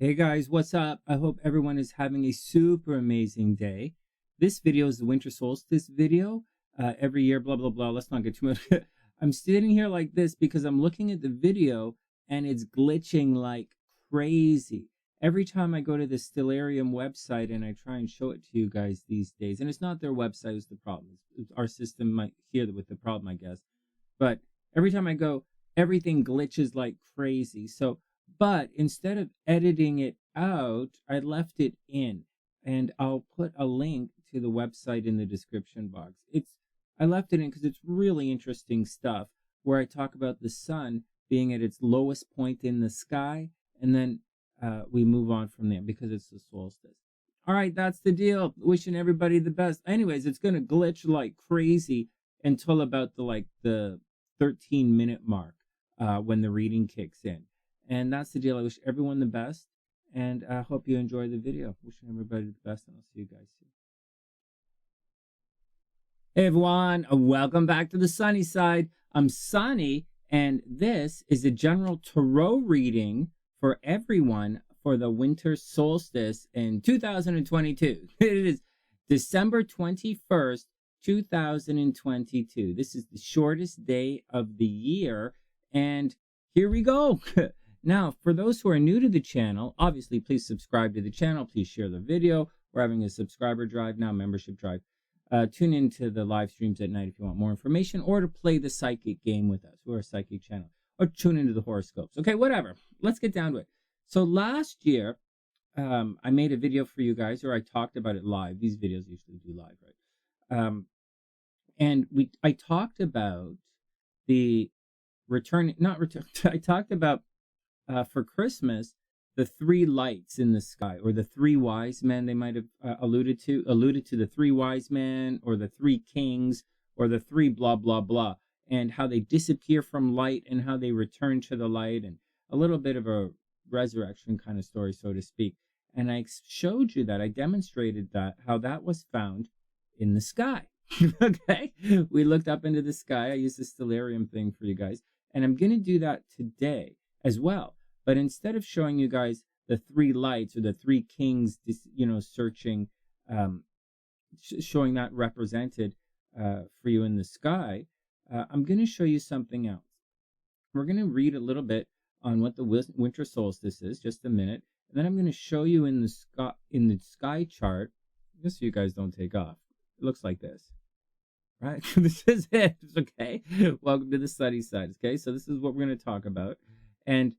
Hey guys, what's up? I hope everyone is having a super amazing day. This video is the winter solstice video. Every year, blah, blah, blah. Let's not get too much. I'm sitting here like this because I'm looking at the video and it's glitching like crazy. Every time I go to the Stellarium website and I try and show it to you guys these days, and it's not their website is the problem. Our system might hear with the problem, I guess. But every time I go, everything glitches like crazy. But instead of editing it out, I left it in, and I'll put a link to the website in the description box. I left it in because it's really interesting stuff where I talk about the sun being at its lowest point in the sky, and then we move on from there because it's the solstice. All right, that's the deal. Wishing everybody the best. Anyways, it's going to glitch like crazy until about the 13-minute mark when the reading kicks in. And that's the deal. I wish everyone the best, and I hope you enjoy the video. Wishing everybody the best, and I'll see you guys soon. Hey everyone, welcome back to the sunny side. I'm Sunny, and this is a general tarot reading for everyone for the winter solstice in 2022. It is December 21st, 2022. This is the shortest day of the year, and here we go. Now, for those who are new to the channel, obviously, please subscribe to the channel. Please share the video. We're having a subscriber drive now, membership drive. Tune into the live streams at night if you want more information, or to play the psychic game with us. We're a psychic channel. Or tune into the horoscopes. Okay, whatever. Let's get down to it. So last year, I made a video for you guys, or I talked about it live. These videos usually do live, right? I talked about the I talked about for Christmas, the three lights in the sky, or the three wise men. They might have alluded to the three wise men, or the three kings, or the three blah, blah, blah, and how they disappear from light and how they return to the light, and a little bit of a resurrection kind of story, so to speak. And I showed you that, I demonstrated that, how that was found in the sky. Okay, we looked up into the sky. I used the Stellarium thing for you guys, and I'm going to do that today as well. But instead of showing you guys the three lights or the three kings, searching, showing that represented for you in the sky, I'm going to show you something else. We're going to read a little bit on what the winter solstice is, just a minute, and then I'm going to show you in the sky chart, just so you guys don't take off. It looks like this, right? This is it. Okay. Welcome to the sunny side. Okay, so this is what we're going to talk about. And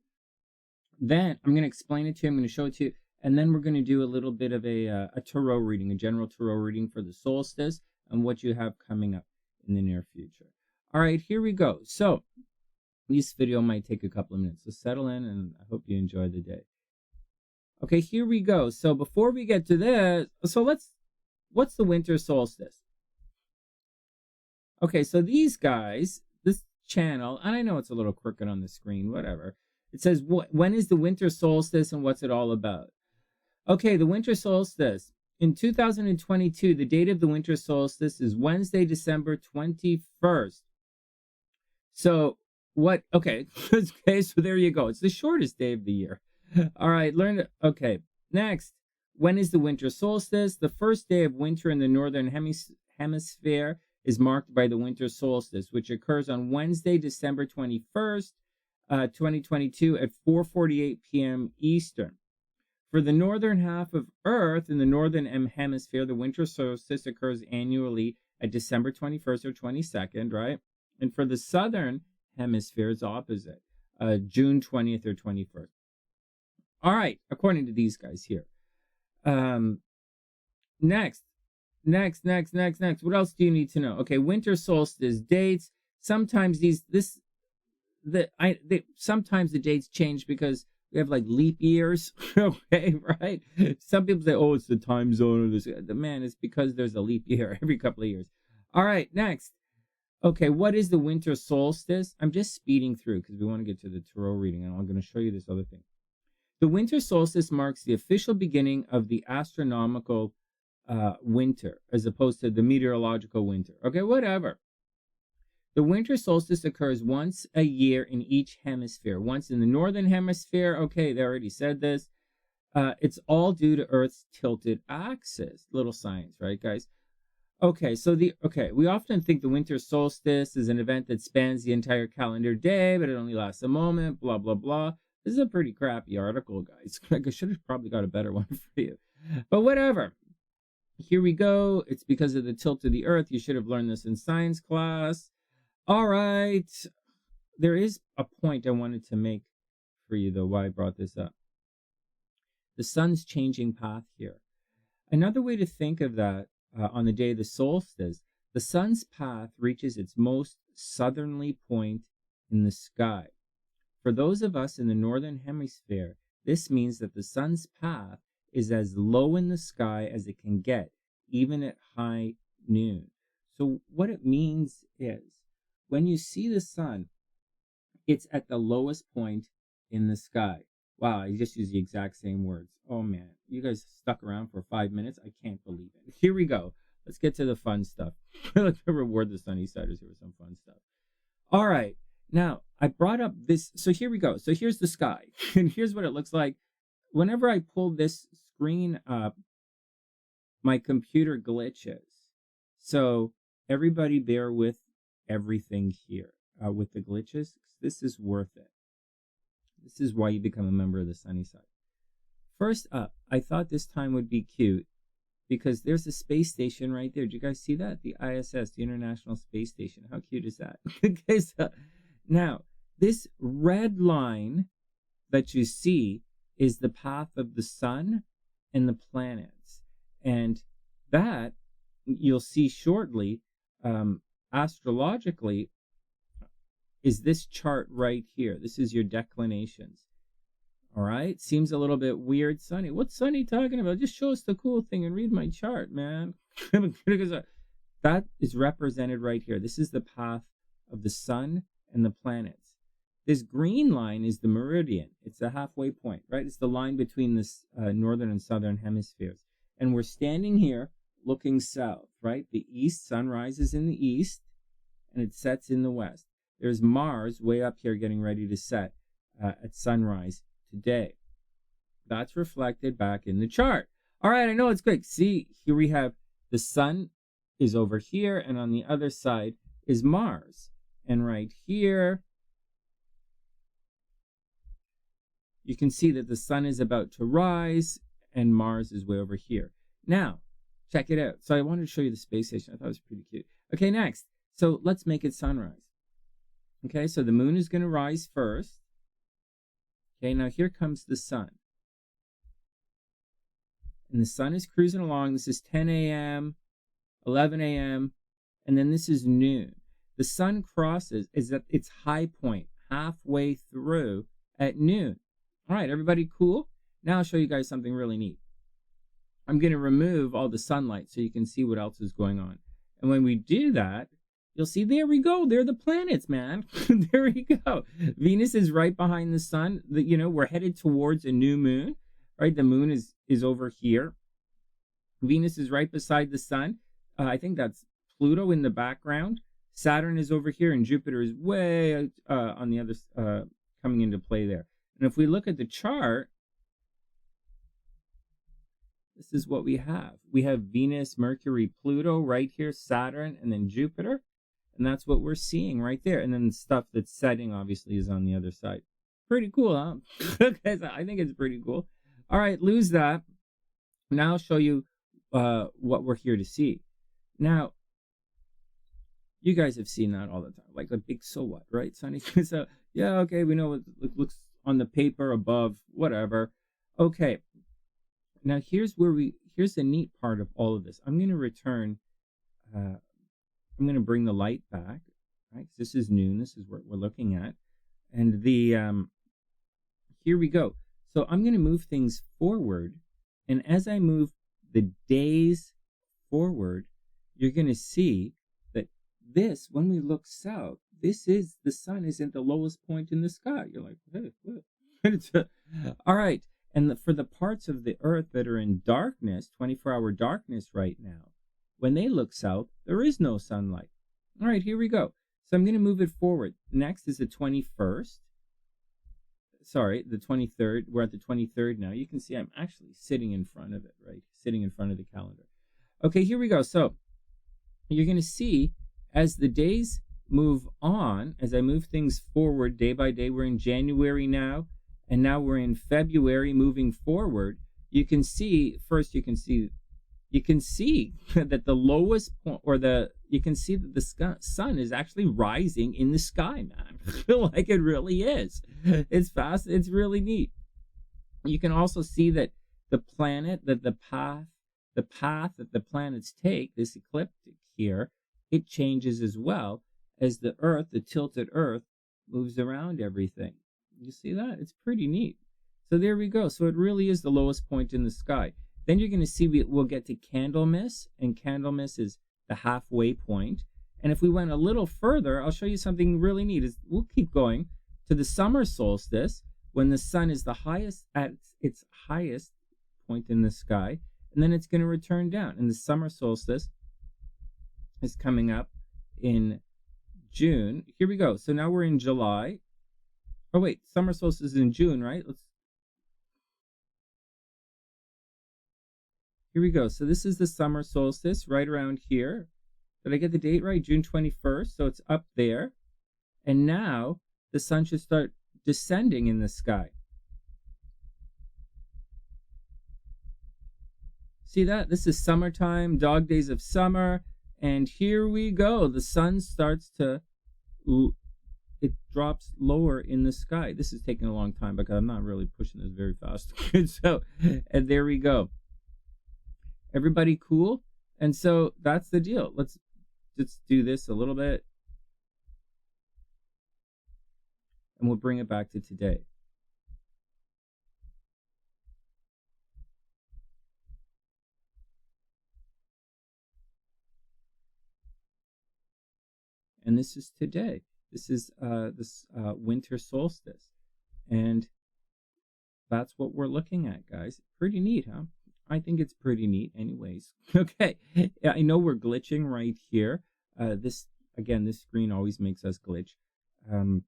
then I'm going to explain it to you. I'm going to show it to you. And then we're going to do a little bit of a tarot reading, a general tarot reading for the solstice and what you have coming up in the near future. All right, here we go. So this video might take a couple of minutes. So settle in, and I hope you enjoy the day. Okay, here we go. So before we get to this, what's the winter solstice? Okay, so these guys, this channel, and I know it's a little crooked on the screen, whatever. It says, when is the winter solstice and what's it all about? Okay, the winter solstice. In 2022, the date of the winter solstice is Wednesday, December 21st. So okay, so there you go. It's the shortest day of the year. All right, okay, next. When is the winter solstice? The first day of winter in the northern hemisphere is marked by the winter solstice, which occurs on Wednesday, December 21st, 2022 at 4:48 p.m. Eastern. For the northern half of Earth in the northern hemisphere, the winter solstice occurs annually at December 21st or 22nd, right? And for the southern hemisphere, it's opposite, June 20th or 21st. All right, according to these guys here. Next. What else do you need to know? Okay, winter solstice dates. Sometimes sometimes the dates change because we have like leap years. Okay, right? Some people say, "Oh, it's the time zone." Or this. Man, it's because there's a leap year every couple of years. All right, next. Okay, what is the winter solstice? I'm just speeding through because we want to get to the tarot reading, and I'm going to show you this other thing. The winter solstice marks the official beginning of the astronomical winter, as opposed to the meteorological winter. Okay, whatever. The winter solstice occurs once a year in each hemisphere. Once in the northern hemisphere, okay, they already said this, It's all due to Earth's tilted axis. Little science, right, guys? Okay, so we often think the winter solstice is an event that spans the entire calendar day, but it only lasts a moment, blah, blah, blah. This is a pretty crappy article, guys. I should have probably got a better one for you. But whatever. Here we go. It's because of the tilt of the Earth. You should have learned this in science class. All right. There is a point I wanted to make for you, though, why I brought this up. The sun's changing path here. Another way to think of that, on the day of the solstice, the sun's path reaches its most southerly point in the sky. For those of us in the northern hemisphere, this means that the sun's path is as low in the sky as it can get, even at high noon. So what it means is, when you see the sun, it's at the lowest point in the sky. Wow, I just used the exact same words. Oh man, you guys stuck around for 5 minutes? I can't believe it. Here we go. Let's get to the fun stuff. Let's reward the sunny siders here with some fun stuff. All right, now I brought up this. So here we go. So here's the sky, and here's what it looks like. Whenever I pull this screen up, my computer glitches. So everybody bear with everything here with the glitches. This is worth it. This is why you become a member of the sunny side. First up, I thought this time would be cute because there's a space station right there. Did you guys see that? The ISS, the International Space Station. How cute is that? Okay, so now this red line that you see is the path of the sun and the planets. And that, you'll see shortly, astrologically, is this chart right here. This is your declinations. All right? Seems a little bit weird, Sunny. What's Sunny talking about? Just show us the cool thing and read my chart, man. Because that is represented right here. This is the path of the sun and the planets. This green line is the meridian. It's the halfway point, right? It's the line between the northern and southern hemispheres. And we're standing here looking south, right? The east, sun rises in the east, and it sets in the west. There's Mars way up here getting ready to set at sunrise today. That's reflected back in the chart. All right, I know it's quick. See, here we have the sun is over here, and on the other side is Mars. And right here, you can see that the sun is about to rise, and Mars is way over here. Now, check it out. So I wanted to show you the space station. I thought it was pretty cute. Okay, next. So let's make it sunrise. Okay, so the moon is going to rise first. Okay, now here comes the sun. And the sun is cruising along. This is 10 a.m., 11 a.m., and then this is noon. The sun crosses is at its high point halfway through at noon. All right, everybody cool? Now I'll show you guys something really neat. I'm going to remove all the sunlight so you can see what else is going on. And when we do that, you'll see, there we go. They're the planets, man. There we go. Venus is right behind the sun. We're headed towards a new moon, right? The moon is over here. Venus is right beside the sun. I think that's Pluto in the background. Saturn is over here, and Jupiter is way on the other, coming into play there. And if we look at the chart, this is what we have. We have Venus, Mercury, Pluto right here, Saturn, and then Jupiter. And that's what we're seeing right there. And then the stuff that's setting, obviously, is on the other side. Pretty cool, huh? Okay, so I think it's pretty cool. All right, lose that. Now I'll show you what we're here to see. Now, you guys have seen that all the time. Like a big so what, right, Sonny? So, yeah, okay, we know what it looks on the paper above, whatever. Okay. Now, here's the neat part of all of this. I'm going to return, I'm going to bring the light back, right? This is noon. This is what we're looking at. And here we go. So I'm going to move things forward. And as I move the days forward, you're going to see that this, when we look south, the sun is at the lowest point in the sky. You're like, hey, what? All right. And for the parts of the earth that are in darkness, 24-hour darkness right now, when they look south, there is no sunlight. All right, here we go. So I'm going to move it forward. Next is the 21st. sorry, the 23rd. We're at the 23rd now. You can see I'm actually sitting in front of it, right? Sitting in front of the calendar. Okay, here we go. So you're going to see as the days move on, as I move things forward day by day, we're in January now, and now we're in February moving forward. You can see, first you can see that the lowest point, or you can see that the sun is actually rising in the sky, man. I feel like it really is. It's fast. It's really neat. You can also see that the path that the planets take, this ecliptic here, it changes as well as the Earth, the tilted Earth, moves around everything. You see that? It's pretty neat. So there we go. So it really is the lowest point in the sky. Then you're going to see we'll get to Candlemas, and Candlemas is the halfway point. And if we went a little further, I'll show you something really neat. We'll keep going to the summer solstice, when the sun is the highest at its highest point in the sky, and then it's going to return down. And the summer solstice is coming up in June. Here we go. So now we're in July. Oh wait, summer solstice is in June, right? Here we go. So this is the summer solstice right around here. Did I get the date right? June 21st. So it's up there. And now the sun should start descending in the sky. See that? This is summertime, dog days of summer. And here we go. The sun starts to, it drops lower in the sky. This is taking a long time because I'm not really pushing this very fast. So, and there we go. Everybody cool? And so that's the deal. Let's just do this a little bit. And we'll bring it back to today. And this is today. This is this winter solstice. And that's what we're looking at, guys. Pretty neat, huh? I think it's pretty neat anyways. Okay, I know we're glitching right here. This screen always makes us glitch. I'm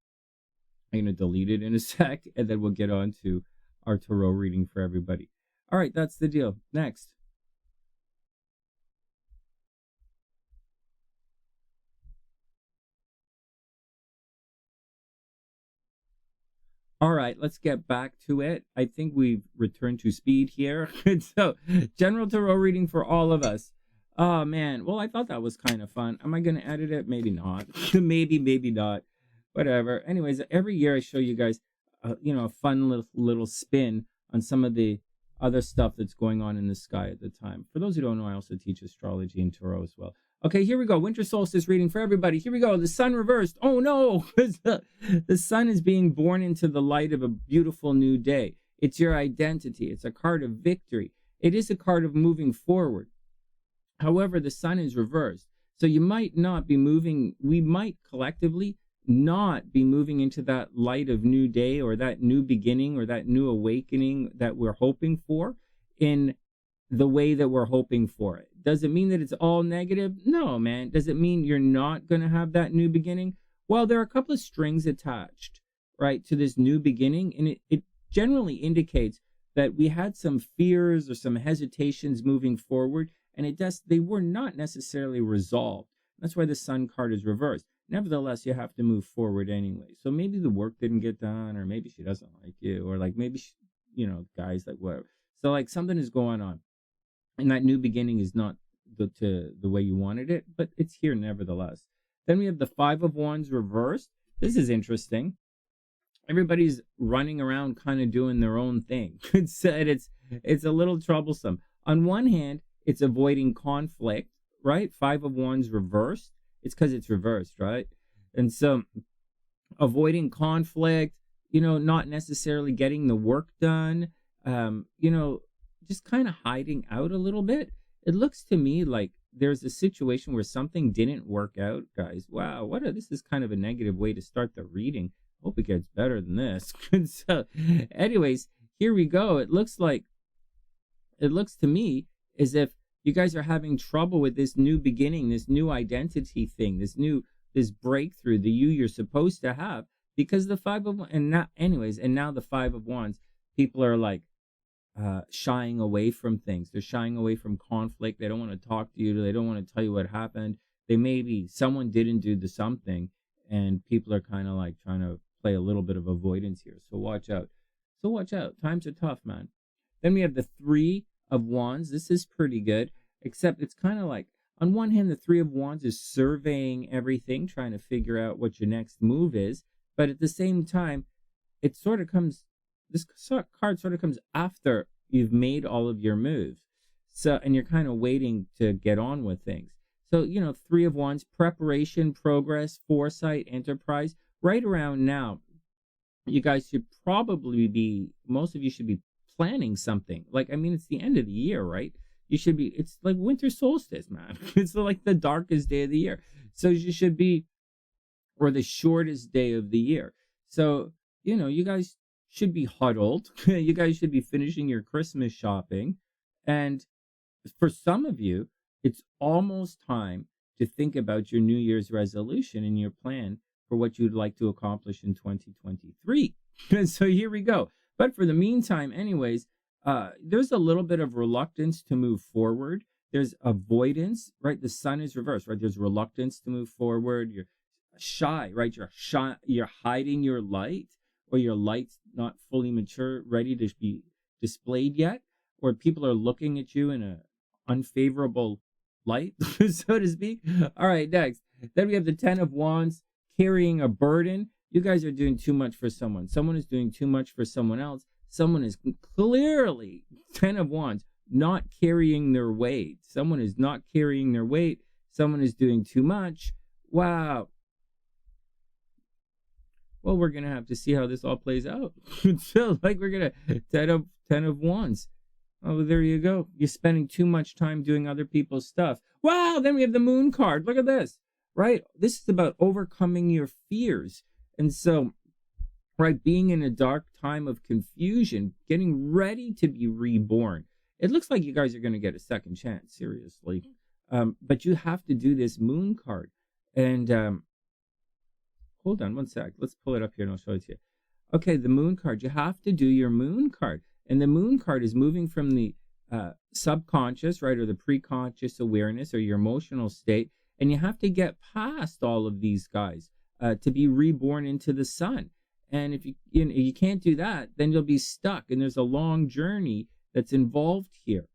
going to delete it in a sec, and then we'll get on to our tarot reading for everybody. All right, that's the deal. Next. All right, let's get back to it. I think we've returned to speed here. So, general tarot reading for all of us. Oh, man. Well, I thought that was kind of fun. Am I going to edit it? Maybe not. maybe not. Whatever. Anyways, every year I show you guys, a fun little spin on some of the other stuff that's going on in the sky at the time. For those who don't know, I also teach astrology and tarot as well. Okay, here we go. Winter solstice reading for everybody. Here we go. The sun reversed. Oh, no. The sun is being born into the light of a beautiful new day. It's your identity. It's a card of victory. It is a card of moving forward. However, the sun is reversed. So you might not be moving. We might collectively not be moving into that light of new day, or that new beginning, or that new awakening that we're hoping for in the way that we're hoping for it. Does it mean that it's all negative? No, man. Does it mean you're not going to have that new beginning? Well, there are a couple of strings attached, right, to this new beginning, and it generally indicates that we had some fears or some hesitations moving forward, and they were not necessarily resolved. That's why the sun card is reversed. Nevertheless, you have to move forward anyway. So maybe the work didn't get done, or maybe she doesn't like you, or like maybe guys, like whatever. So like something is going on. And that new beginning is not the way you wanted it, but it's here nevertheless. Then we have the Five of Wands reversed. This is interesting. Everybody's running around kind of doing their own thing. It's a little troublesome. On one hand, it's avoiding conflict, right? Five of Wands reversed. It's because it's reversed, right? And so avoiding conflict, not necessarily getting the work done, just kind of hiding out a little bit. It looks to me like there's a situation where something didn't work out, guys. Wow, this is kind of a negative way to start the reading. Hope it gets better than this. So, anyways, here we go. It looks to me as if you guys are having trouble with this new beginning, this new identity thing, this breakthrough, the you're supposed to have. because the five of and now anyways, and now the five of wands, people are like shying away from things. They're shying away from conflict. They don't want to talk to you. They don't want to tell you what happened. They maybe someone didn't do the something, and people are kind of like trying to play a little bit of avoidance here. So watch out. So watch out. Times are tough, man. Then we have the three of wands. This is pretty good, except it's kind of like on one hand, the three of wands is surveying everything, trying to figure out what your next move is. But at the same time, it sort of comes, this card sort of comes after you've made all of your moves. So, and you're kind of waiting to get on with things. So, you know, three of wands, preparation, progress, foresight, enterprise. Right around now, you guys should probably be, most of you should be planning something. Like, I mean, it's the end of the year, right? You should be, it's like winter solstice, man. It's like the darkest day of the year. So you should be, or the shortest day of the year. So, you know, you guys should be huddled. You guys should be finishing your Christmas shopping. And for some of you, it's almost time to think about your New Year's resolution and your plan for what you'd like to accomplish in 2023. And so here we go. But for the meantime, anyways, there's a little bit of reluctance to move forward. There's avoidance, right? The sun is reversed, right? There's reluctance to move forward. You're shy, right? You're shy. You're hiding your light, or your light's not fully mature, ready to be displayed yet, or people are looking at you in a unfavorable light, so to speak. All right, next. Then we have the 10 of wands, carrying a burden. You guys are doing too much for someone. Someone is doing too much for someone else. Someone is clearly, 10 of wands, not carrying their weight. Someone is not carrying their weight. Someone is doing too much. Wow. Well, we're going to have to see how this all plays out. So, like, we're going to 10 of wands. Oh, there you go. You're spending too much time doing other people's stuff. Wow, then we have the moon card. Look at this, right? This is about overcoming your fears. And so, right, being in a dark time of confusion, getting ready to be reborn. It looks like you guys are going to get a second chance, seriously. But you have to do this moon card. And hold on one sec. Let's pull it up here and I'll show it to you. Okay, the moon card. You have to do your moon card. And the moon card is moving from the subconscious, right, or the preconscious awareness or your emotional state. And you have to get past all of these guys to be reborn into the sun. And if you can't do that, then you'll be stuck. And there's a long journey that's involved here.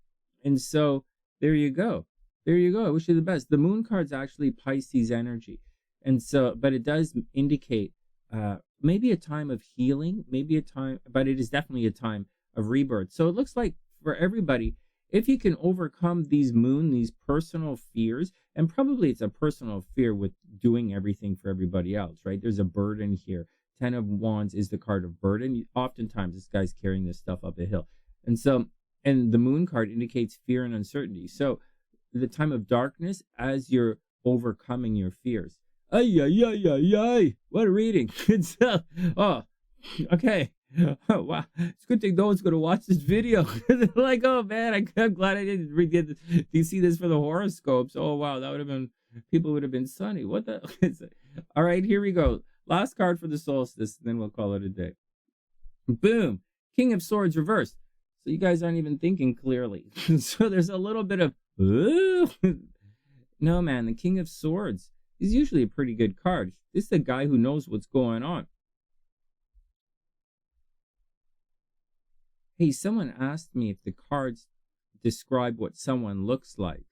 And so there you go. There you go. I wish you the best. The moon card's actually Pisces energy. And so, but it does indicate maybe a time of healing, maybe a time, but it is definitely a time of rebirth. So it looks like for everybody, if you can overcome these personal fears, and probably it's a personal fear with doing everything for everybody else, right? There's a burden here. 10 of wands is the card of burden. Oftentimes this guy's carrying this stuff up a hill. And so, and the moon card indicates fear and uncertainty. So the time of darkness as you're overcoming your fears. Ay, ay, ay, ay, ay. What a reading. It's, oh, okay. Oh, wow. It's a good thing no one's going to watch this video. They're like, oh, man, I'm glad I didn't get this. Do you see this for the horoscopes? Oh, wow, that would have been, people would have been sunny. What the? All right, here we go. Last card for the solstice, then we'll call it a day. Boom. King of Swords reversed. So you guys aren't even thinking clearly. So there's a little bit of, no, man, the King of Swords is usually a pretty good card. This is a guy who knows what's going on. Hey, someone asked me if the cards describe what someone looks like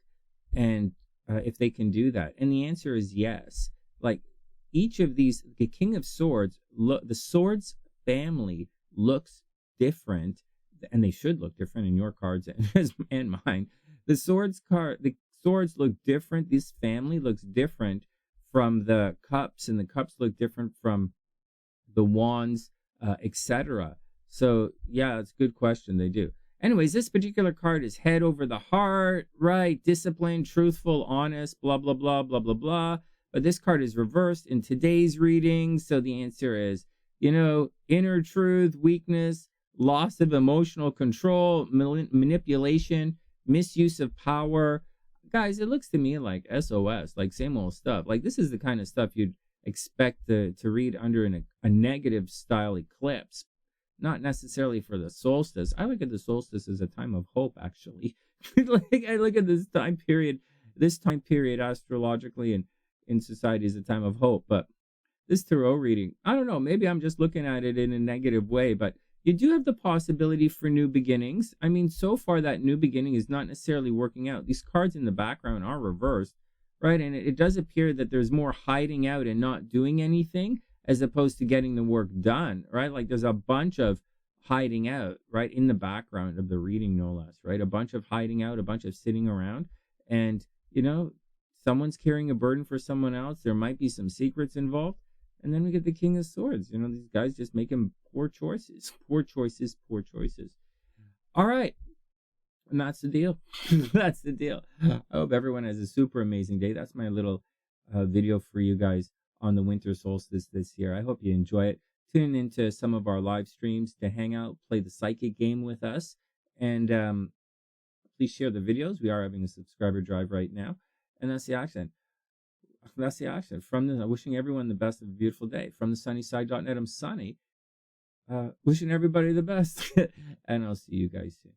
and if they can do that. And the answer is yes. Like each of these, the King of Swords, the Swords family looks different, and they should look different in your cards and mine. The Swords look different. This family looks different from the cups, and the cups look different from the wands, etc. So, yeah, it's a good question. They do. Anyways, this particular card is head over the heart, right? Disciplined, truthful, honest, blah, blah, blah, blah, blah, blah. But this card is reversed in today's reading. So the answer is, you know, inner truth, weakness, loss of emotional control, manipulation, misuse of power. Guys, it looks to me like SOS, like same old stuff. Like this is the kind of stuff you'd expect to read under a negative style eclipse, not necessarily for the solstice. I look at the solstice as a time of hope, actually. Like I look at this time period astrologically and in society as a time of hope. But this tarot reading, I don't know, maybe I'm just looking at it in a negative way, but you do have the possibility for new beginnings. I mean, so far that new beginning is not necessarily working out. These cards in the background are reversed, right? And it does appear that there's more hiding out and not doing anything as opposed to getting the work done, right? Like there's a bunch of hiding out, right, in the background of the reading, no less, right? A bunch of hiding out, a bunch of sitting around. And, someone's carrying a burden for someone else. There might be some secrets involved. And then we get the King of Swords. These guys just making poor choices, poor choices, poor choices. All right. And that's the deal. That's the deal. I hope everyone has a super amazing day. That's my little video for you guys on the winter solstice this year. I hope you enjoy it. Tune into some of our live streams to hang out, play the psychic game with us. And please share the videos. We are having a subscriber drive right now. And that's the action. That's the action. Wishing everyone the best of a beautiful day. From the sunnyside.net, I'm Sunny. Wishing everybody the best. And I'll see you guys soon.